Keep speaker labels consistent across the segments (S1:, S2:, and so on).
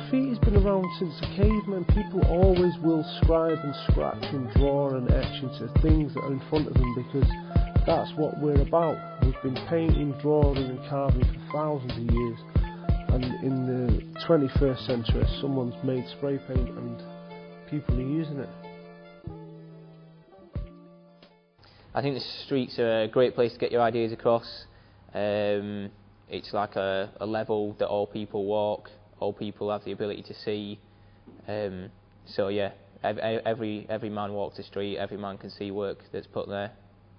S1: Graffiti's been around since the cavemen. People always will scribe and scratch and draw and etch into things that are in front of them, because that's what we're about. We've been painting, drawing and carving for thousands of years, and in the 21st century someone's made spray paint and people are using it.
S2: I think the streets are a great place to get your ideas across. It's like a level that all people walk, all people have the ability to see. So yeah, every man walks the street, every man can see work that's put there.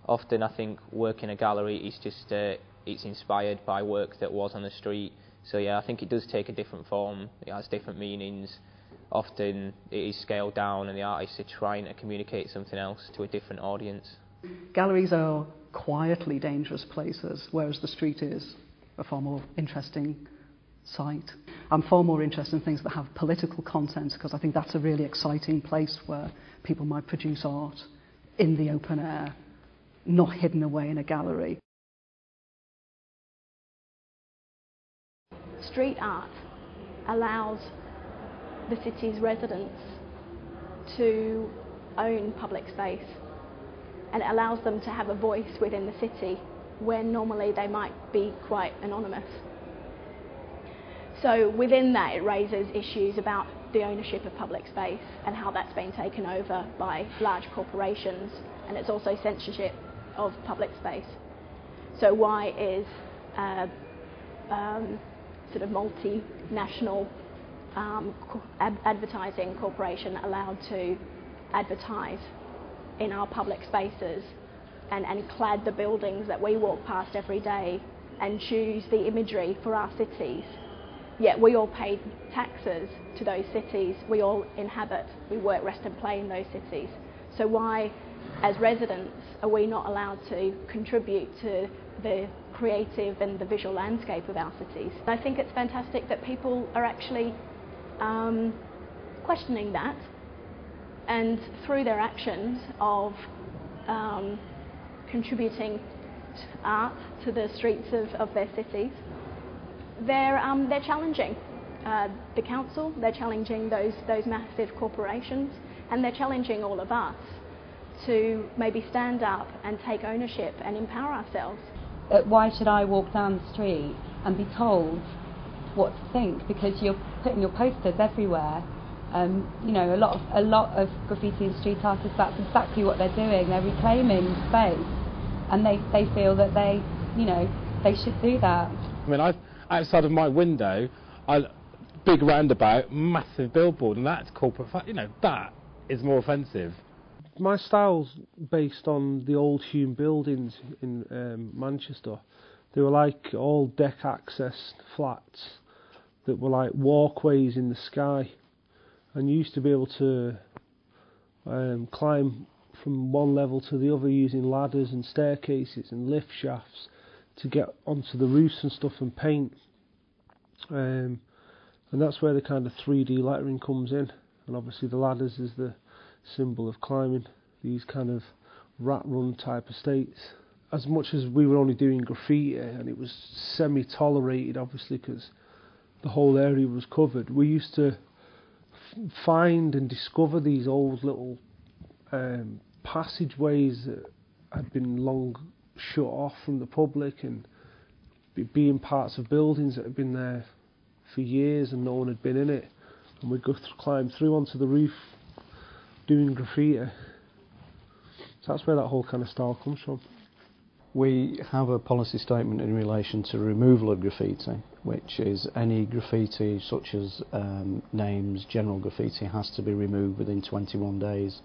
S2: Often I think work in a gallery is just, it's inspired by work that was on the street. So yeah, I think it does take a different form, it has different meanings. Often it is scaled down and the artists are trying to communicate something else to a different audience.
S3: Galleries are quietly dangerous places, whereas the street is a far more interesting site. I'm far more interested in things that have political content, because I think that's a really exciting place where people might produce art in the open air, not hidden away in a gallery.
S4: Street art allows the city's residents to own public space, and it allows them to have a voice within the city when normally they might be quite anonymous. So within that, it raises issues about the ownership of public space and how that's been taken over by large corporations, and it's also censorship of public space. So why is sort of multinational advertising corporation allowed to advertise in our public spaces and clad the buildings that we walk past every day and choose the imagery for our cities? Yet we all pay taxes to those cities, we all inhabit, we work, rest and play in those cities. So why, as residents, are we not allowed to contribute to the creative and the visual landscape of our cities? I think it's fantastic that people are actually questioning that, and through their actions of contributing art to the streets of their cities, they're challenging the council, they're challenging those massive corporations, and they're challenging all of us to maybe stand up and take ownership and empower ourselves.
S5: Why should I walk down the street and be told what to think? Because you're putting your posters everywhere. You know, a lot of graffiti and street artists, that's exactly what they're doing. They're reclaiming space, and they feel that they should do that.
S6: I mean, outside of my window, big roundabout, massive billboard, and that's corporate. That is more offensive.
S1: My style's based on the old hewn buildings in Manchester. They were like all deck access flats that were like walkways in the sky, and you used to be able to climb from one level to the other using ladders and staircases and lift shafts to get onto the roofs and stuff and paint. And that's where the kind of 3D lettering comes in, and obviously the ladders is the symbol of climbing these kind of rat run type estates. As much as we were only doing graffiti and it was semi-tolerated obviously because the whole area was covered, we used to find and discover these old little passageways that had been long shut off from the public, and being parts of buildings that had been there for years and no one had been in it, and we'd go climb through onto the roof doing graffiti. So that's where that whole kind of style comes from.
S7: We have a policy statement in relation to removal of graffiti, which is any graffiti such as names, general graffiti, has to be removed within 21 days.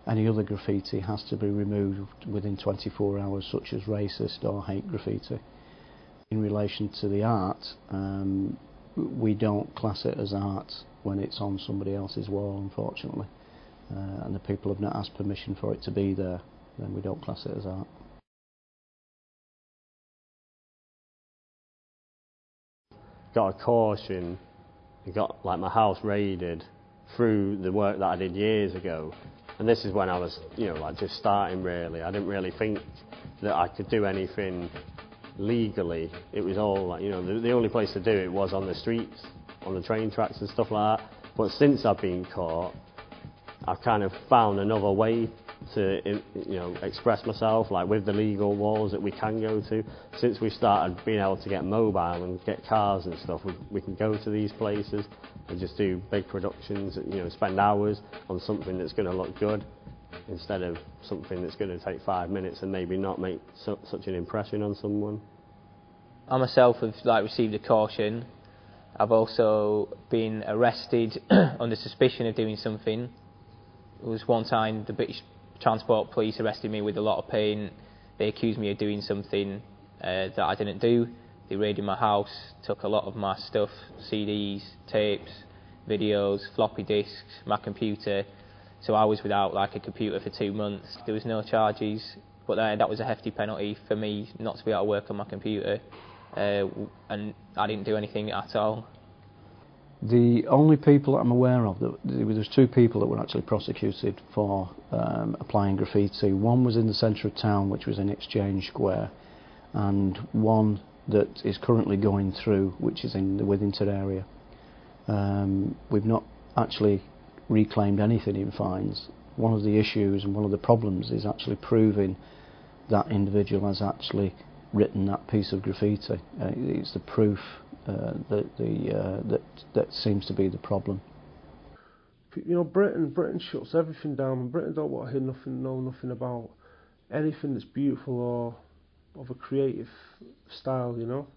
S7: Any other graffiti has to be removed within 24 hours, such as racist or hate graffiti. In relation to the art, we don't class it as art when it's on somebody else's wall, unfortunately. And the people have not asked permission for it to be there, then we don't class it as art.
S8: Got a caution, got like my house raided through the work that I did years ago, and this is when I was, like just starting really. I didn't really think that I could do anything legally, it was all like, you know, the only place to do it was on the streets, on the train tracks and stuff like that. But since I've been caught, I've kind of found another way to, you know, express myself, like with the legal walls that we can go to. Since we started being able to get mobile and get cars and stuff, we can go to these places and just do big productions, you know, spend hours on something that's going to look good instead of something that's going to take 5 minutes and maybe not make such an impression on someone.
S2: I myself have received a caution. I've also been arrested under suspicion of doing something. There was one time the British Transport Police arrested me with a lot of paint. They accused me of doing something that I didn't do. They raided my house, took a lot of my stuff, CDs, tapes, videos, floppy disks, my computer. So I was without a computer for 2 months. There was no charges, but that was a hefty penalty for me not to be able to work on my computer. And I didn't do anything at all.
S7: The only people that I'm aware of, there's 2 people that were actually prosecuted for applying graffiti. One was in the centre of town, which was in Exchange Square, and one that is currently going through, which is in the Withington area. We've not actually reclaimed anything in fines. One of the issues and one of the problems is actually proving that individual has actually written that piece of graffiti. It's the proof that seems to be the problem.
S1: You know, Britain shuts everything down, and Britain don't want to hear know nothing about anything that's beautiful or of a creative style. You know,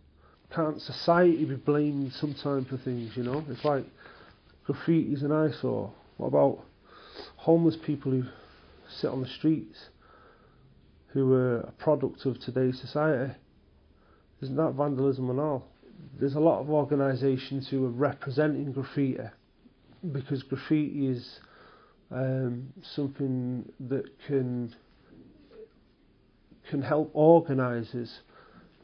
S1: can't society be blamed sometimes for things? You know, it's like graffiti's an eyesore. What about homeless people who sit on the streets, who are a product of today's society? Isn't that vandalism and all? There's a lot of organisations who are representing graffiti, because graffiti is something that can help organisers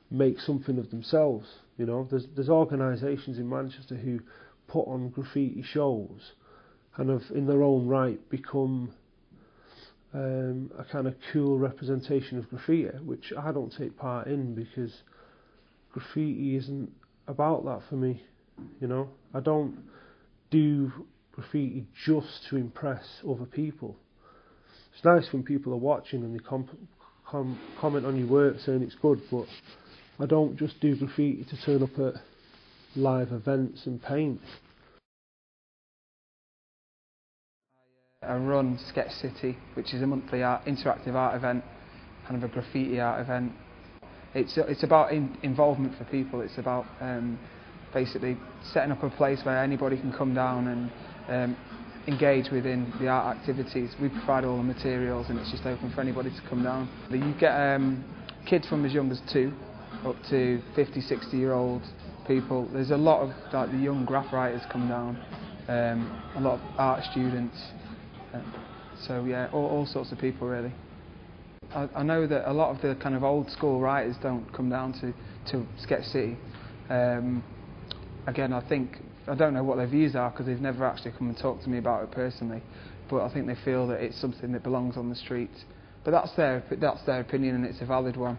S1: make something of themselves. You know, there's organisations in Manchester who put on graffiti shows and have in their own right become a kind of cool representation of graffiti, which I don't take part in, because graffiti isn't about that for me. You know, I don't do graffiti just to impress other people. It's nice when people are watching and they comment on your work saying it's good, but I don't just do graffiti to turn up at live events and paint.
S9: I run Sketch City, which is a monthly interactive art event, kind of a graffiti art event. It's about involvement for people. It's about basically setting up a place where anybody can come down and engage within the art activities. We provide all the materials, and it's just open for anybody to come down. You get kids from as young as 2 up to 50, 60-year-old people. There's a lot of the young Graff writers come down, a lot of art students. So yeah, all sorts of people really. I know that a lot of the kind of old school writers don't come down to Sketch City. Again, I don't know what their views are, because they've never actually come and talked to me about it personally, but I think they feel that it's something that belongs on the streets. But that's their opinion, and it's a valid one.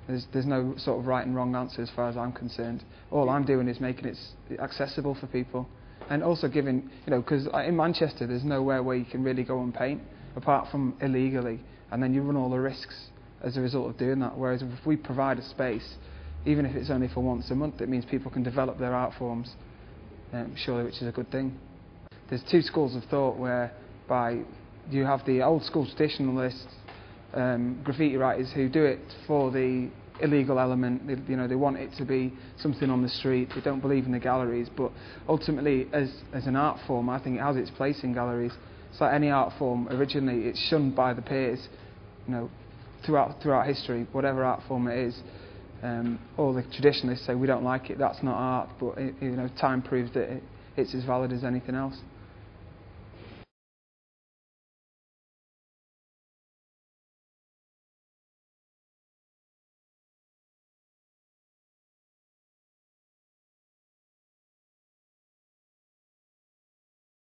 S9: There's no sort of right and wrong answer as far as I'm concerned. All I'm doing is making it accessible for people. And also giving, you know, because in Manchester there's nowhere where you can really go and paint apart from illegally, and then you run all the risks as a result of doing that. Whereas if we provide a space, even if it's only for once a month, it means people can develop their art forms, surely, which is a good thing. There's 2 schools of thought, whereby you have the old school traditionalist graffiti writers who do it for the illegal element. They want it to be something on the street. They don't believe in the galleries, but ultimately as an art form, I think it has its place in galleries. It's like any art form. Originally it's shunned by the peers, you know, throughout history, whatever art form it is. All the traditionalists say we don't like it, that's not art, but you know, time proves that it's as valid as anything else.